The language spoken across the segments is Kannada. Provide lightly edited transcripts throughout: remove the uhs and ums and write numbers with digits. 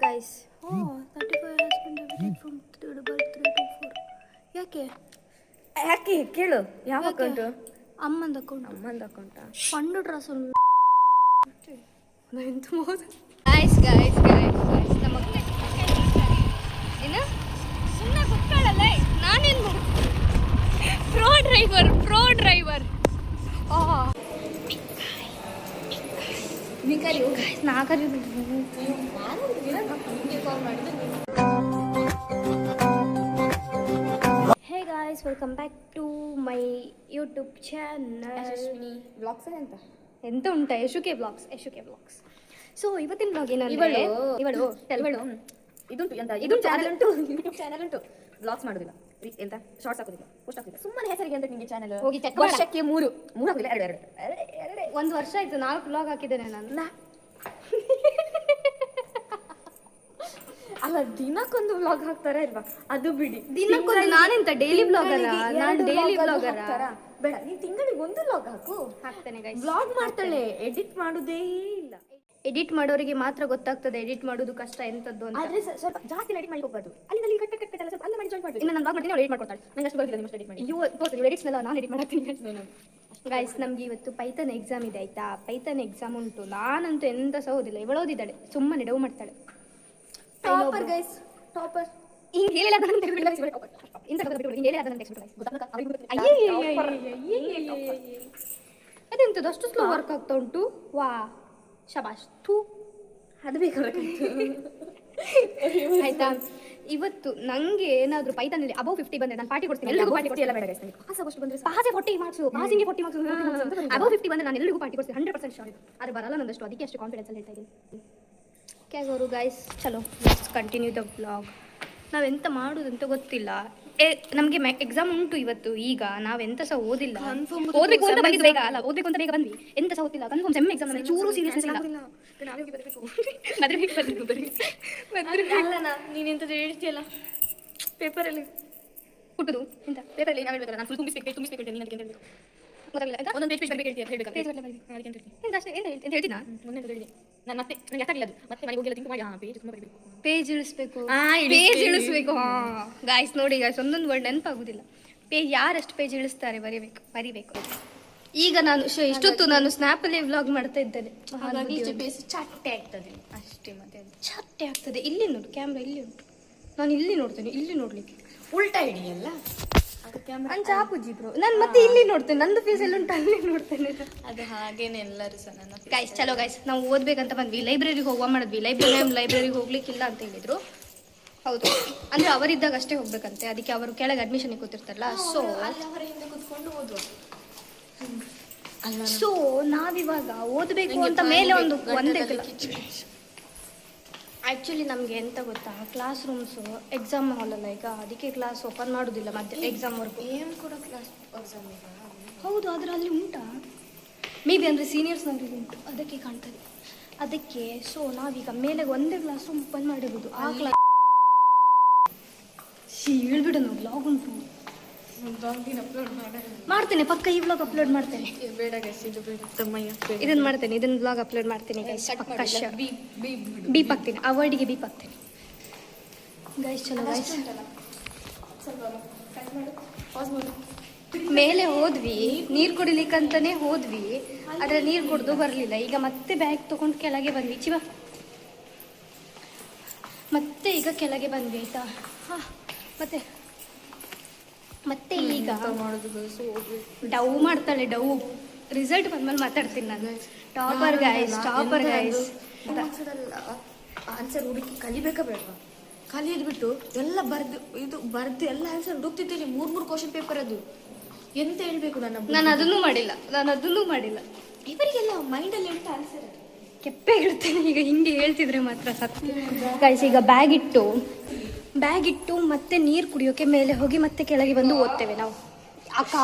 Guys 35 has been divided from 3 by 3 to 4. ಯಾಕೆ ಕೇಳು. ಯಾವ ಅಕೌಂಟು? ಅಮ್ಮಂದ ಅಕೌಂಟಾ? ಫಂಡು ಡ್ರೆಸ್ ಎಂತ ಮೋದ. ಗೈಸ್ ನಮ್ಮ ಏನು ಸುಮ್ಮನೆ ಕುತ್ಕೊಳ್ಳಲ್ಲ. ನಾನೇನು ಮಾಡ್ತೀನಿ? Pro driver. Hey guys, welcome back to my YouTube channel. Yashaswini blogs ಅಂತ ಎಂತ ಉಂಟಾ? ಯಶುಕೆ ಬ್ಲಾಗ್ಸ್. ಸೊ ಇವತ್ತಿನ ಬ್ಲಾಗ್ ಏನಂದ್ರೆ ಇವಳು ಇದುಂಟು ಎಂತ ಇದು ಚಾನಲ್ ಉಂಟು ಬ್ಲಾಗ್ಸ್ ಮಾಡೋದಿಲ್ಲ, ಎಂತ ಶಾರ್ಟ್ಸ್ ಹಾಕೋದಿಲ್ಲ, ಪೋಸ್ಟ್ ಹಾಕೋದಿಲ್ಲ, ಸುಮ್ಮನೆ ಹೆಸರಿಗೆ ಅಂತ ನಿಮಗೆ ಚಾನಲ್. ಹೋಗಿ ಚೆಕ್ ವರ್ಷಕ್ಕೆ 3 ಹಾಕಿಲ್ಲ, 2 1 ವರ್ಷ ಆಯ್ತು 4 ಬ್ಲಾಗ್ ಹಾಕಿದ್ದೇನೆ ನಾನು. ಅಲ್ಲ ದಿನಕ್ಕೊಂದು ವ್ಲಾಗ್ ಹಾಕ್ತಾರ ಇಲ್ವಾ? ಅದು ಬಿಡಿ, ದಿನಕ್ಕೊಂದು. ನಾನೆಂತ ಡೈಲಿ ಬ್ಲಾಗರ? ನಾನು ಡೈಲಿ ಬ್ಲಾಗರ ಬೇಡ, ನೀನ್ ತಿಂಗಳಿಗೆ 1 ವ್ಲಾಗ್ ಹಾಕ್ತೇನೆ ಗೈಸ್. ವ್ಲಾಗ್ ಮಾಡ್ತಾಳೆ, ಎಡಿಟ್ ಮಾಡೋದೇ ಇಲ್ಲ. ಎಡಿಟ್ ಮಾಡೋರಿಗೆ ಮಾತ್ರ ಗೊತ್ತಾಗ್ತದೆ ಎಡಿಟ್ ಮಾಡೋದು ಕಷ್ಟ ಎಂತದ್ದು ಅಂತ. ಆದ್ರೆ ಸ್ವಲ್ಪ ಜಾಸ್ತಿ ಎಡಿಟ್ ಮಾಡಿ ಹೋಗ್ಬಾರ್ದು. ಅಲ್ಲಿ ಕಟ್ ಎಲ್ಲ ಸ್ವಲ್ಪ ಅಲ್ಲ ಮಾಡಿ ಜಾಯಿನ್ ಮಾಡ್ಬೇಕು. ಇನ್ನು ನಾನು ಬ್ಲಾಗ್ ಮಾಡ್ತೀನಿ, ಅವಳು ಎಡಿಟ್ ಮಾಡ್ಕೊಳ್ತಾಳೆ. ನಂಗೆ ಅಷ್ಟು ಗೊತ್ತಿಲ್ಲ, ನೀವು ಎಡಿಟ್ ಮಾಡಿ. ನೀವು ಎಡಿಟ್ಸ್ನೆಲ್ಲ ನಾನು ಎಡಿಟ್ ಮಾಡ್ತೀನಿ ಗೈಸ್. ನಮ್ಗೆ ಇವತ್ತು ಪೈಥಾನ್ ಎಕ್ಸಾಮ್ ಇದೆ ಆಯ್ತಾ? ಪೈಥಾನ್ ಎಕ್ಸಾಮ್ ಉಂಟು. ನಾನಂತೂ ಎಂತ ಸಹ ಓದಿಲ್ಲ, ಇವಳು ಓದಿದ್ದಾಳೆ, ಸುಮ್ಮನೆ ಡೌ ಮಾಡ್ತಾಳೆ. Topper guys, topper. ಹಿಂಗೆ ಹೇಳಿಲ್ಲ ಅದನ್ನ ತೆಗೆದುಬಿಡಲ್ಲ, ಇಂತ ಬಿಟ್ಟು ಹಿಂಗೆ ಹೇಳಿ ಅದನ್ನ ತೆಗೆದುಬಿಡಲ್ಲ. ಅದೆಂತದ್ದು ಅಷ್ಟು ಸ್ಲೋ ವರ್ಕ್ ಆಗ್ತಾ ಉಂಟು? ವಾ ಶಬಾಷ್. ಥೂ, ಅದು ಬೇಕಾದ್ರೆ ಆಯ್ತಾ? ಇವತ್ತು ನಂಗೆ ಏನಾದ್ರು ಪೈಥಾನಲ್ಲಿ ಅಬೌವ್ 50 ಬಂದ್ರೆ ನಾನು ಪಾರ್ಟಿ ಕೊಡ್ತೀನಿ. ಎಲ್ಲರಿಗೂ ಪಾರ್ಟಿ ಕೊಡ್ತೀನಿ. ಎಲ್ಲ ಬೇಡ ಗೈಸ್, ಪಾಸ್ ಬಂದ್ರೆ ಪಾಸಿಗೆ 40 ಮಾರ್ಕ್ಸ್, ಪಾಸಿಂಗ್ಗೆ 40 ಮಾರ್ಕ್ಸ್. ಅಬೌವ್ 50 ಬಂದ್ರೆ ನಾನು ಎಲ್ಲರಿಗೂ ಪಾರ್ಟಿ ಕೊಡ್ತೀನಿ, 100% ಶೋರ್. ಅದು ಬರಲ್ಲ ನಂದಷ್ಟು, ಅದಕ್ಕೆ ಅಷ್ಟು ಕಾನ್ಫಿಡೆನ್ಸ್ ಅಲ್ಲಿ ಹೇಳ್ತಾ ಇದ್ದೀನಿ. ಕ್ಯಾ ಗೋರು ಗೈಸ್, ಚಲೋ ಲೆಟ್ಸ್ ಕಂಟಿನ್ಯೂ ದ ವ್ಲಾಗ್. ನಾವೆಂತ ಮಾಡೋದಂತ ಗೊತ್ತಿಲ್ಲ. ನಮಗೆ ಎಕ್ಸಾಮ್ ಉಂಟು ಇವತ್ತು. ಈಗ ನಾವೆಂತ ಸಹ ಓದಿಲ್ಲ. ಓದಬೇಕು ಅಂತ ಬಂದಿದ್ದು ಬೇಗ ಅಲ್ಲ, ಓದಬೇಕು ಅಂತ ಬೇಗ ಬಂದ್ವಿ, ಎಂತ ಸಹ ಓದಿಲ್ಲ. ಕನ್ಫರ್ಮ್ ಸೆಮ್ ಎಕ್ಸಾಮ್ ನಮಗೆ ಚೂರು ಸೀರಿಯಸ್ನೆಸ್ ಇಲ್ಲ. ನೀನೆಂತ ಹೇಳ್ತೀಯಲ್ಲ ಪೇಪರಲ್ಲಿ ಹುಟ್ಟುದು ಎಂತ ಪೇಪರಲ್ಲಿ ನಾವು ಹೇಳ್ಬೇಕಲ್ಲ, ನಾನು ಫುಲ್ ತುಂಬಿಸ್ಬೇಕು ನೀನು ಅದಕ್ಕೆ ಹೇಳ್ಬೇಕು. ಗೊತ್ತಾಗಿಲ್ಲ ಆಯ್ತಾ? ಒಂದೊಂದು ಪೇಜ್ ಹೇಳ್ಬೇಕು ಎಂತ ಅಷ್ಟೇ ಎಂತ ಹೇಳ್ತೀನಾ? ಮೊನ್ನೆ ಹೇಳಿದೆ ನಾನು, ಮತ್ತೆ ನನಗೆ ಅರ್ಥ ಆಗಿಲ್ಲ ಅದು. ಮತ್ತೆ ಮನೆಗೆ ಹೋಗಿ ಥಿಂಕ್ ಮಾಡಿ ಪೇಜ್ ತುಂಬ ಬರಬೇಕು, ಪೇಜ್ ಇಳಿಸ್ಬೇಕು. ಗಾಯ್ಸ್ ನೋಡಿ ಗಾಯ್ಸ್, ಒಂದೊಂದು ವರ್ಡ್ ನೆನಪಾಗುದಿಲ್ಲ. ಪೇಜ್ ಯಾರಷ್ಟು ಪೇಜ್ ಇಳಿಸ್ತಾರೆ ಬರಿಬೇಕು. ಈಗ ನಾನು ಇಷ್ಟೊತ್ತು ನಾನು ಸ್ನ್ಯಾಪಲ್ಲಿ ವ್ಲಾಗ್ ಮಾಡ್ತಾ ಇದ್ದೇನೆ, ಹಾಗಾಗಿ ಚಟ್ಟೆ ಆಗ್ತದೆ ಅಷ್ಟೇ. ಮತ್ತೆ ಚಟ್ಟೆ ಆಗ್ತದೆ. ಇಲ್ಲಿ ನೋಡು, ಕ್ಯಾಮ್ರಾ ಇಲ್ಲಿ ಉಂಟು, ನಾನು ಇಲ್ಲಿ ನೋಡ್ತೇನೆ. ಇಲ್ಲಿ ನೋಡ್ಲಿಕ್ಕೆ ಉಲ್ಟಾ ಹಿಡಿಯಲ್ಲ ನಾನು ಚಾಪುಜಿ ಬ್ರೋ. ನಾನು ಮತ್ತೆ ಇಲ್ಲಿ ನೋಡ್ತೇನೆ, ನಂದು ಫೇಸ್ ಎಲ್ಲ ಉಂಟು, ಅಲ್ಲಿ ನೋಡ್ತೇನೆ. ಅದು ಹಾಗೇನೆ ಎಲ್ಲರೂ ಸಹ ನನ್ನ ಗೈಸ್. ಚಲೋ ಗೈಸ್, ನಾವು ಓದ್ಬೇಕಂತ ಬಂದ್ವಿ. ಲೈಬ್ರರಿಗೆ ಹೋಗುವ ಮಾಡಿದ್ವಿ. ಲೈಬ್ರರಿಗೆ ಹೋಗ್ಲಿಕ್ಕಿಲ್ಲ ಅಂತ ಹೇಳಿದ್ರು. ಹೌದು, ಅಂದ್ರೆ ಅವರಿದ್ದಾಗ ಅಷ್ಟೇ ಹೋಗ್ಬೇಕಂತೆ, ಅದಕ್ಕೆ ಅವರು ಕೆಳಗೆ ಅಡ್ಮಿಷನ್ ಕೂತಿರ್ತಾರಲ್ಲ. ಸೊ ನಾವಿವಾಗ ಓದಬೇಕು ಅಂತ ಮೇಲೆ ಒಂದೇ ಆ್ಯಕ್ಚುಲಿ ನಮಗೆ ಎಂತ ಗೊತ್ತಾ, ಕ್ಲಾಸ್ ರೂಮ್ಸು ಎಕ್ಸಾಮ್ ಹಾಲ್ ಅಲ್ಲ ಈಗ, ಅದಕ್ಕೆ ಕ್ಲಾಸ್ ಓಪನ್ ಮಾಡೋದಿಲ್ಲ ಮತ್ತೆ ಎಕ್ಸಾಮ್ವರೆಗೂ. ಏನು ಕೂಡ ಕ್ಲಾಸ್ ಎಕ್ಸಾಮ್ ಹೌದು, ಆದರೆ ಅಲ್ಲಿ ಉಂಟಾ ಮೇ ಬಿ, ಅಂದರೆ ಸೀನಿಯರ್ಸ್ನವರಿಗೆ ಉಂಟು, ಅದಕ್ಕೆ ಕಾಣ್ತದೆ. ಅದಕ್ಕೆ ಸೊ ನಾವೀಗ ಮೇಲೆ ಒಂದೇ ಕ್ಲಾಸ್ ರೂಮ್ ಓಪನ್ ಮಾಡಿರೋದು. ಆ ಕ್ಲಾಸ್ ಹೇಳ್ಬಿಡ, ನಾವು ಬ್ಲಾಗ್ ಉಂಟು ಮಾಡ್ತೇನೆ ಪಕ್ಕ. ಈ ಬ್ಲಾಗ್ ಅಪ್ಲೋಡ್ ಮಾಡ್ತೇನೆ. ಬೇಡ ಗೈಸ್, ಇದು ಬೇಡ ತಮ್ಮಯ್ಯ, ಇದನ್ನು ಮಾಡ್ತೇನೆ, ಇದನ್ನು ಬ್ಲಾಗ್ ಅಪ್ಲೋಡ್ ಮಾಡ್ತೀನಿ ಗೈಸ್. ಪಕ್ಕ ಬೀಪ್ ಹಾಕ್ತೀನಿ, ಆ ವರ್ಡಿಗೆ ಬೀಪ್ ಹಾಕ್ತೀನಿ ಗೈಸ್. ಚಲೋ ಗೈಸ್, ಮೇಲೆ ಹೋದ್ವಿ, ನೀರು ಕುಡಿಲಿಕ್ಕಂತಾನೆ ಹೋದ್ವಿ, ಆದರೆ ನೀರು ಕುಡಿದು ಬರಲಿಲ್ಲ. ಈಗ ಮತ್ತೆ ಬ್ಯಾಗ್ ತೊಗೊಂಡು ಕೆಳಗೆ ಬಂದ್ವಿ. ಮತ್ತೆ ಈಗ ಕೆಳಗೆ ಬಂದ್ವಿ ಆಯ್ತಾ? ಮತ್ತೆ ಈಗ ಡೌ ಮಾಡ್ತಾಳೆ. ಡೌ ರಿಸಲ್ಟ್ ಬಂದ್ಮೇಲೆ ಮಾತಾಡ್ತೀನಿ ನಾನು. Topper guys. ಆನ್ಸರ್ ಹುಡುಕಿ ಕಲಿಬೇಕಾ ಬೇಡವಾ? ಕಲಿಯೋದು ಬಿಟ್ಟು ಎಲ್ಲ ಬರ್ದು ಎಲ್ಲ ಆನ್ಸರ್ ಹುಡುಕ್ತಿದ್ದೇನೆ. 3 question paper. ಅದು ಎಂತ ಹೇಳ್ಬೇಕು? ನಾನು ಅದನ್ನೂ ಮಾಡಿಲ್ಲ. ಇವರಿಗೆಲ್ಲ ಮೈಂಡಲ್ಲಿ ಉಂಟು ಆನ್ಸರ್, ಕೆಪ್ಪೆ ಹೇಳ್ತೇನೆ. ಈಗ ಹಿಂಗೆ ಹೇಳ್ತಿದ್ರೆ ಮಾತ್ರ ಸತ್ಯ ಗೈಸ್. ಈಗ ಬ್ಯಾಗ್ ಇಟ್ಟು ಮತ್ತೆ ನೀರು ಕುಡಿಯೋಕೆ ಮೇಲೆ ಹೋಗಿ ಮತ್ತೆ ಕೆಳಗೆ ಬಂದು ಓದ್ತೇವೆ ನಾವು. ಅಕ್ಕ,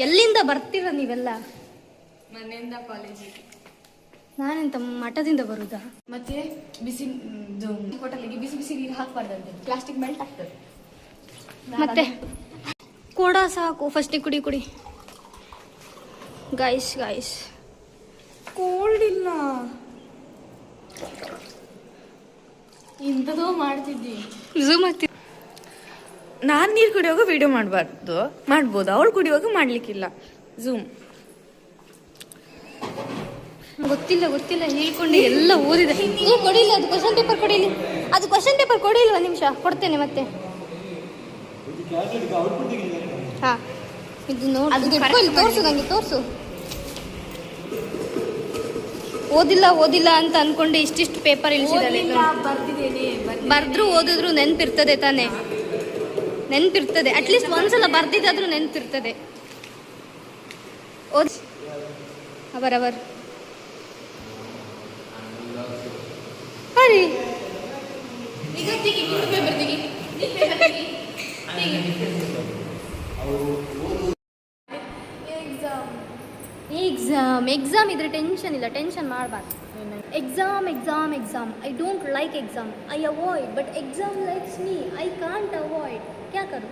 ಎಲ್ಲಿಂದ ಬರ್ತೀರ ನೀವೆಲ್ಲ? ಮನೆಯಿಂದ ಕಾಲೇಜಿಗೆ. ನಾನೆಂತ ಮಠದಿಂದ ಬರುದಾ? ಮತ್ತೆ ಬಿಸಿ ಹೋಟೆಲ್ಗೆ ಬಿಸಿ ನೀರು ಹಾಕ್ಬಾರ್ದಂತೆ, ಪ್ಲಾಸ್ಟಿಕ್ ಮೆಲ್ಟ್ ಆಗ್ತದೆ. ಮತ್ತೆ ಕೊಡ ಸಾಕು, ಫಸ್ಟಿಗೆ ಕುಡಿ ಗೈಸ್. ಕೋಲ್ಡ್ ಎಂಥದೋ ಮಾಡ್ತಿದ್ದಿ. ಝೂಮ್ ಆಗ್ತಿ. ನಾನು ನೀರು ಕುಡಿಯುವಾಗ ವಿಡಿಯೋ ಮಾಡ್ಬೋದು, ಅವಳು ಕುಡಿಯುವಾಗ ಮಾಡ್ಲಿಕ್ಕಿಲ್ಲ. ಝೂಮ್ ಗೊತ್ತಿಲ್ಲ ಹೇಳ್ಕೊಂಡು ಎಲ್ಲ ಓದಿದೆ. ಕೊಡಿಲ್ಲ, ಅದು ಕ್ವಶನ್ ಪೇಪರ್ ಕೊಡಿಲಿ. ಅದು ಕ್ವಶನ್ ಪೇಪರ್ ಕೊಡಿಲ್ಲ, ಒಂದು ನಿಮಿಷ ಕೊಡ್ತೇನೆ ಮತ್ತೆ. ಹಾ, ಇದು ನೋಡಿ, ತೋರಿಸು, ನನಗೆ ತೋರಿಸು. ಓದಿಲ್ಲ ಅಂತ ಅನ್ಕೊಂಡೆ ಇಷ್ಟಿಷ್ಟು ಪೇಪರ್ ಇಳಿಸಿದ್ದಾಳೆ. ಬರ್ದ್ರು ಓದಿದ್ರು ನೆನ್ಪಿರ್ತದೆ ತಾನೆ, ನೆನ್ಪಿರ್ತದೆ. ಅಟ್ಲೀಸ್ಟ್ ಒಂದ್ಸಲ ಬರ್ದಿದ್ದಾದ್ರೂ ನೆನ್ಪಿರ್ತದೆ. ಓದ್ ಅವರವರ್ ಅರಿ ಎಕ್ಸಾಮ್ ಇದ್ರೆ ಟೆನ್ಷನ್ ಇಲ್ಲ, ಟೆನ್ಷನ್ ಮಾಡಬಾರ್ದು. Exam I don't like exam, I avoid, but exam likes me, I can't avoid. ಕ್ಯಾ ಕರು?